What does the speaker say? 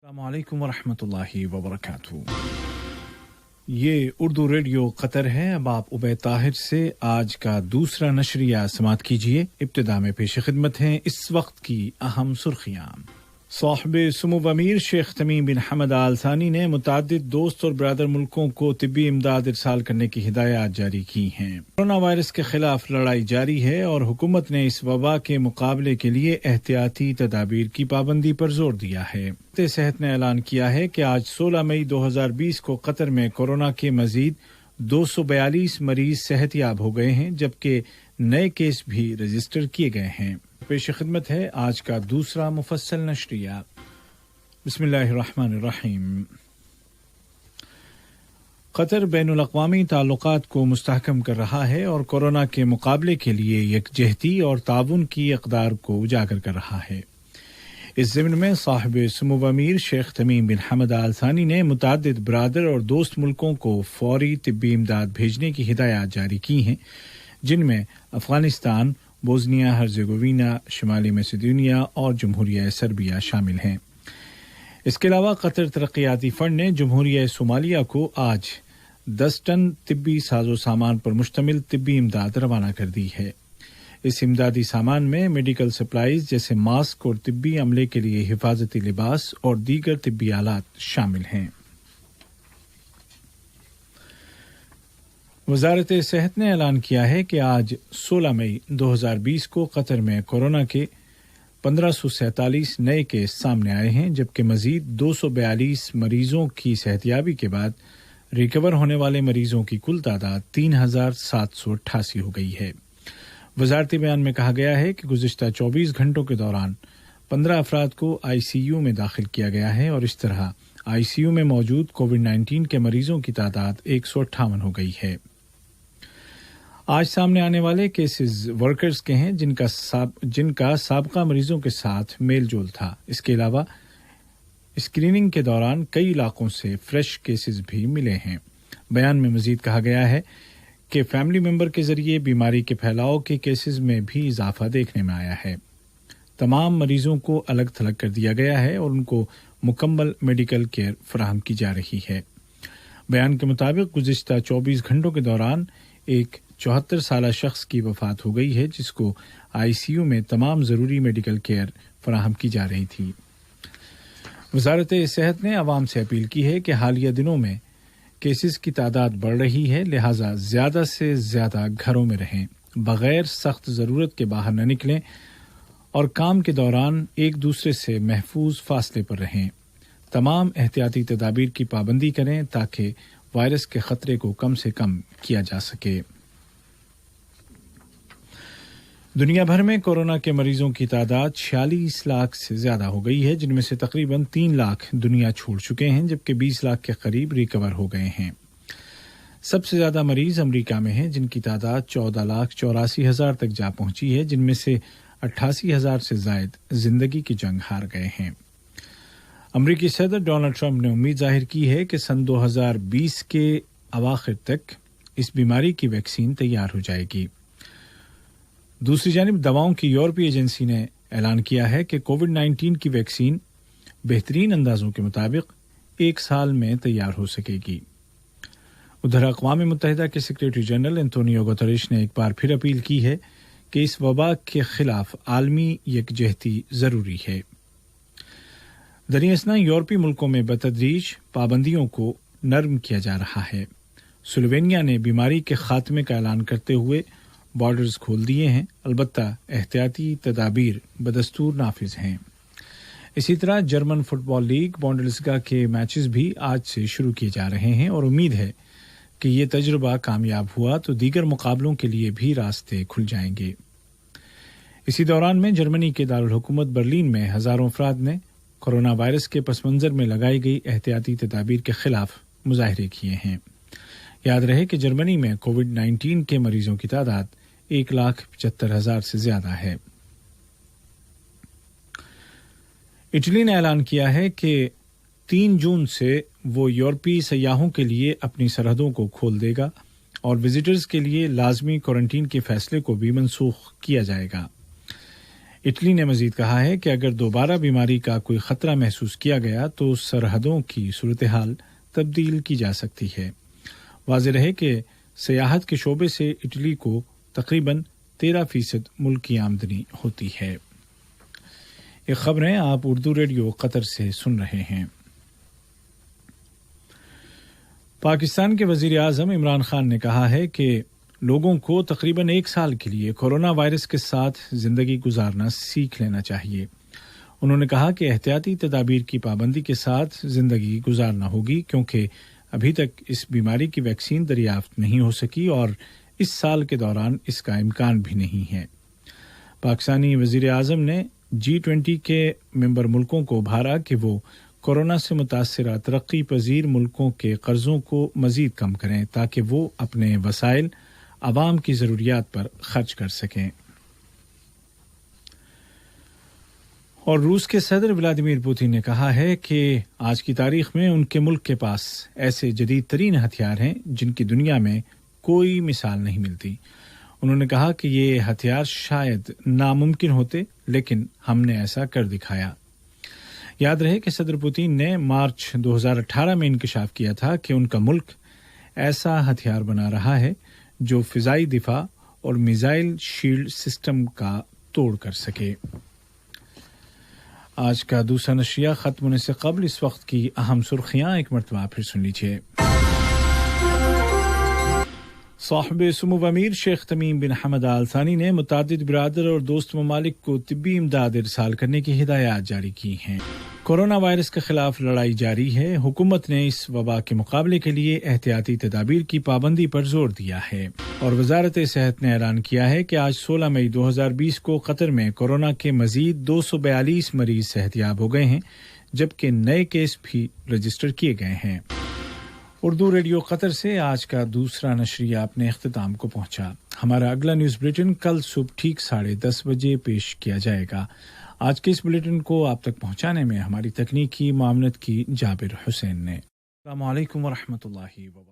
السلام علیکم ورحمۃ اللہ وبرکاتہ۔ یہ اردو ریڈیو قطر ہے۔ اب آپ عبید طاہر سے آج کا دوسرا نشریہ سماعت کیجیے۔ ابتدا میں پیش خدمت ہیں اس وقت کی اہم سرخیاں۔ صاحب سمو امیر شیخ تمیم بن حمد آل ثانی نے متعدد دوست اور برادر ملکوں کو طبی امداد ارسال کرنے کی ہدایات جاری کی ہیں۔ کورونا وائرس کے خلاف لڑائی جاری ہے اور حکومت نے اس وبا کے مقابلے کے لیے احتیاطی تدابیر کی پابندی پر زور دیا ہے۔ صحت نے اعلان کیا ہے کہ آج 16 مئی 2020 کو قطر میں کورونا کے مزید 242 مریض صحت یاب ہو گئے ہیں، جبکہ نئے کیس بھی رجسٹر کیے گئے ہیں۔ پیش خدمت ہے آج کا دوسرا مفصل نشریہ۔ بسم اللہ الرحمن الرحیم۔ قطر بین الاقوامی تعلقات کو مستحکم کر رہا ہے اور کورونا کے مقابلے کے لیے یکجہتی اور تعاون کی اقدار کو اجاگر کر رہا ہے۔ اس ضمن میں صاحب سمو امیر شیخ تمیم بن حمد آل ثانی نے متعدد برادر اور دوست ملکوں کو فوری طبی امداد بھیجنے کی ہدایات جاری کی ہیں، جن میں افغانستان، بوسنیا ہرزیگووینا، شمالی میسیڈونیا اور جمہوریہ سربیا شامل ہیں۔ اس کے علاوہ قطر ترقیاتی فنڈ نے جمہوریہ صومالیہ کو آج 10 ٹن طبی ساز و سامان پر مشتمل طبی امداد روانہ کر دی ہے۔ اس امدادی سامان میں میڈیکل سپلائیز جیسے ماسک اور طبی عملے کے لیے حفاظتی لباس اور دیگر طبی آلات شامل ہیں۔ وزارت صحت نے اعلان کیا ہے کہ آج 16 مئی 2020 کو قطر میں کورونا کے 1547 نئے کیس سامنے آئے ہیں، جبکہ مزید 242 مریضوں کی صحتیابی کے بعد ریکور ہونے والے مریضوں کی کل تعداد 3788 ہو گئی ہے۔ وزارتی بیان میں کہا گیا ہے کہ گزشتہ 24 گھنٹوں کے دوران 15 افراد کو آئی سی یو میں داخل کیا گیا ہے اور اس طرح آئی سی یو میں موجود کووڈ-19 کے مریضوں کی تعداد 158 ہو گئی ہے۔ آج سامنے آنے والے کیسز ورکرز کے ہیں جن کا سابقہ مریضوں کے ساتھ میل جول تھا۔ اس کے علاوہ اسکریننگ کے دوران کئی علاقوں سے فریش کیسز بھی ملے ہیں۔ بیان میں مزید کہا گیا ہے کہ فیملی ممبر کے ذریعے بیماری کے پھیلاؤ کے کیسز میں بھی اضافہ دیکھنے میں آیا ہے۔ تمام مریضوں کو الگ تھلگ کر دیا گیا ہے اور ان کو مکمل میڈیکل کیئر فراہم کی جا رہی ہے۔ بیان کے مطابق گزشتہ 24 گھنٹوں کے دوران ایک 74 سالہ شخص کی وفات ہو گئی ہے، جس کو آئی سی یو میں تمام ضروری میڈیکل کیئر فراہم کی جا رہی تھی۔ وزارت صحت نے عوام سے اپیل کی ہے کہ حالیہ دنوں میں کیسز کی تعداد بڑھ رہی ہے، لہٰذا زیادہ سے زیادہ گھروں میں رہیں، بغیر سخت ضرورت کے باہر نہ نکلیں اور کام کے دوران ایک دوسرے سے محفوظ فاصلے پر رہیں۔ تمام احتیاطی تدابیر کی پابندی کریں تاکہ وائرس کے خطرے کو کم سے کم کیا جا سکے۔ دنیا بھر میں کورونا کے مریضوں کی تعداد 46 لاکھ سے زیادہ ہو گئی ہے، جن میں سے تقریباً 3 لاکھ دنیا چھوڑ چکے ہیں، جبکہ 20 لاکھ کے قریب ریکور ہو گئے ہیں۔ سب سے زیادہ مریض امریکہ میں ہیں، جن کی تعداد 14,84,000 تک جا پہنچی ہے، جن میں سے 88,000 سے زائد زندگی کی جنگ ہار گئے ہیں۔ امریکی صدر ڈونلڈ ٹرمپ نے امید ظاہر کی ہے کہ سن 2020 کے اواخر تک اس بیماری کی ویکسین تیار ہو جائے گی۔ دوسری جانب دواؤں کی یورپی ایجنسی نے اعلان کیا ہے کہ کووڈ-19 کی ویکسین بہترین اندازوں کے مطابق 1 سال میں تیار ہو سکے گی۔ ادھر اقوام متحدہ کے سیکریٹری جنرل انتونیو گوتریش نے ایک بار پھر اپیل کی ہے کہ اس وبا کے خلاف عالمی یکجہتی ضروری ہے۔ دریں اثنا یورپی ملکوں میں بتدریج پابندیوں کو نرم کیا جا رہا ہے۔ سلووینیا نے بیماری کے خاتمے کا اعلان کرتے ہوئے بارڈرز کھول دیے ہیں، البتہ احتیاطی تدابیر بدستور نافذ ہیں۔ اسی طرح جرمن فٹ بال لیگ بونڈسلیگا کے میچز بھی آج سے شروع کیے جا رہے ہیں اور امید ہے کہ یہ تجربہ کامیاب ہوا تو دیگر مقابلوں کے لیے بھی راستے کھل جائیں گے۔ اسی دوران میں جرمنی کے دارالحکومت برلن میں ہزاروں افراد نے کورونا وائرس کے پس منظر میں لگائی گئی احتیاطی تدابیر کے خلاف مظاہرے کیے ہیں۔ یاد رہے کہ جرمنی میں کووڈ-19 کے مریضوں کی تعداد 1,75,000 سے زیادہ ہے۔ اٹلی نے اعلان کیا ہے کہ 3 جون سے وہ یورپی سیاحوں کے لیے اپنی سرحدوں کو کھول دے گا اور وزٹرز کے لیے لازمی کوارنٹین کے فیصلے کو بھی منسوخ کیا جائے گا۔ اٹلی نے مزید کہا ہے کہ اگر دوبارہ بیماری کا کوئی خطرہ محسوس کیا گیا تو سرحدوں کی صورتحال تبدیل کی جا سکتی ہے۔ واضح رہے کہ سیاحت کے شعبے سے اٹلی کو تقریباً 13% ملکی آمدنی ہوتی ہے۔ یہ خبریں آپ اردو ریڈیو قطر سے سن رہے ہیں۔ پاکستان کے وزیر اعظم عمران خان نے کہا ہے کہ لوگوں کو تقریباً 1 سال کے لیے کورونا وائرس کے ساتھ زندگی گزارنا سیکھ لینا چاہیے۔ انہوں نے کہا کہ احتیاطی تدابیر کی پابندی کے ساتھ زندگی گزارنا ہوگی کیونکہ ابھی تک اس بیماری کی ویکسین دریافت نہیں ہو سکی اور اس سال کے دوران اس کا امکان بھی نہیں ہے۔ پاکستانی وزیر اعظم نے G20 کے ممبر ملکوں کو ابھارا کہ وہ کورونا سے متاثرہ ترقی پذیر ملکوں کے قرضوں کو مزید کم کریں تاکہ وہ اپنے وسائل عوام کی ضروریات پر خرچ کر سکیں۔ اور روس کے صدر ولادیمیر پوتن نے کہا ہے کہ آج کی تاریخ میں ان کے ملک کے پاس ایسے جدید ترین ہتھیار ہیں جن کی دنیا میں کوئی مثال نہیں ملتی۔ انہوں نے کہا کہ یہ ہتھیار شاید ناممکن ہوتے لیکن ہم نے ایسا کر دکھایا۔ یاد رہے کہ صدر پوتن نے مارچ 2018 میں انکشاف کیا تھا کہ ان کا ملک ایسا ہتھیار بنا رہا ہے جو فضائی دفاع اور میزائل شیلڈ سسٹم کا توڑ کر سکے۔ آج کا دوسرا نشریہ ختم ہونے سے قبل اس وقت کی اہم سرخیاں ایک مرتبہ پھر سن لیجیے۔ صاحب سمو امیر شیخ تمیم بن حمد آل ثانی نے متعدد برادر اور دوست ممالک کو طبی امداد ارسال کرنے کی ہدایات جاری کی ہیں۔ کورونا وائرس کے خلاف لڑائی جاری ہے۔ حکومت نے اس وبا کے مقابلے کے لیے احتیاطی تدابیر کی پابندی پر زور دیا ہے اور وزارت صحت نے اعلان کیا ہے کہ آج 16 مئی 2020 کو قطر میں کورونا کے مزید 242 مریض صحتیاب ہو گئے ہیں جبکہ نئے کیس بھی رجسٹر کیے گئے ہیں۔ اردو ریڈیو قطر سے آج کا دوسرا نشریہ اپنے اختتام کو پہنچا۔ ہمارا اگلا نیوز بلیٹن کل صبح ٹھیک 10:30 بجے پیش کیا جائے گا۔ آج کے اس بلیٹن کو آپ تک پہنچانے میں ہماری تکنیکی معاونت کی جابر حسین نے۔ السلام علیکم ورحمۃ اللہ وبرکاتہ۔